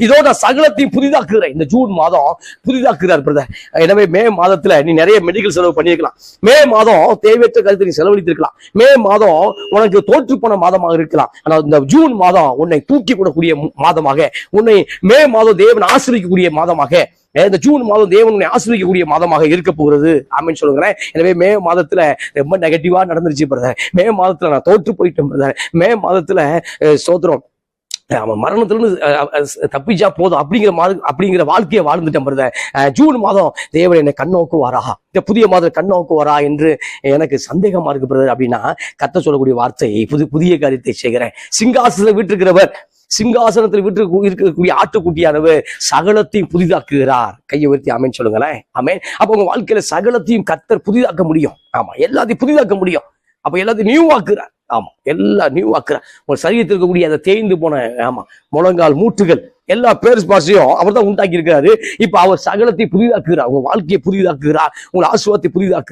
இதோ நான் சகலத்தையும் புதிதாக்குகிறேன். இந்த ஜூன் மாதம் புதிதாக்குகிறார் பிரதர். எனவே மே மாதத்துல நீ நிறைய மெடிக்கல் செலவு பண்ணியிருக்கலாம். மே மாதம் தேவையற்ற கருத்து நீ செலவழித்திருக்கலாம். மே மாதம் உனக்கு தோற்று போன மாதமாக இருக்கலாம். ஆனால் இந்த ஜூன் மாதம் உன்னை தூக்கி போடக்கூடிய மாதமாக, உன்னை மே மாதம் தேவன் ஆசீர்வதிக்கக்கூடிய மாதமாக, இந்த ஜூன் மாதம் தேவனை ஆசீர்வதிக்கக்கூடிய மாதமாக இருக்க போகிறது. ஆமென் சொல்லுகிறேன். எனவே மே மாதத்துல ரொம்ப நெகட்டிவா நடந்துருச்சு பிரதர். மே மாதத்துல நான் தோற்று போயிட்டேன் பிரதர். மே மாதத்துல சோத்திரம் அவன் மரணத்திலிருந்து தப்பிச்சா போதும் அப்படிங்கிற வாழ்க்கையை வாழ்ந்துட்டேன் பிரதர். ஜூன் மாதம் தேவன் என்னை கண்ணோக்குவாரா, இந்த புதிய மாதம் கண்ணோக்குவாரா என்று எனக்கு சந்தேகமா இருக்கு பிரதர். அப்படின்னா கர்த்தர் சொல்லக்கூடிய வார்த்தை, புதிய காரியத்தை செய்கிறேன். சிங்காசனத்தில் வீற்றிருக்கிறவர், சிங்காசனத்தில் வீட்டு இருக்கக்கூடிய ஆட்டுக்குட்டியானவர் சகலத்தையும் புதிதாக்குகிறார். கையை உயர்த்தி ஆமென் சொல்லுங்களேன். ஆமென். அப்ப உங்க வாழ்க்கையில சகலத்தையும் கர்த்தர் புதிதாக்க முடியும். ஆமா, எல்லாத்தையும் புதிதாக்க முடியும். அப்ப எல்லாத்தையும் நியூ ஆக்குறார். ஆமா, எல்லாம் நியூ ஆக்குறார். உங்க சரீரத்தில் இருக்கக்கூடிய அதை தேய்ந்து போன முழங்கால் மூட்டுகள் எல்லா பேர் பாசையும் அவர் தான் உண்டாக்கி இருக்கிறாரு. இப்ப அவர் சகலத்தை புதிதாக்குகிறார். உங்க வாழ்க்கையை புதிதாக்குகிறார். உங்க ஆசீர்வாதத்தை புதிதாக்கு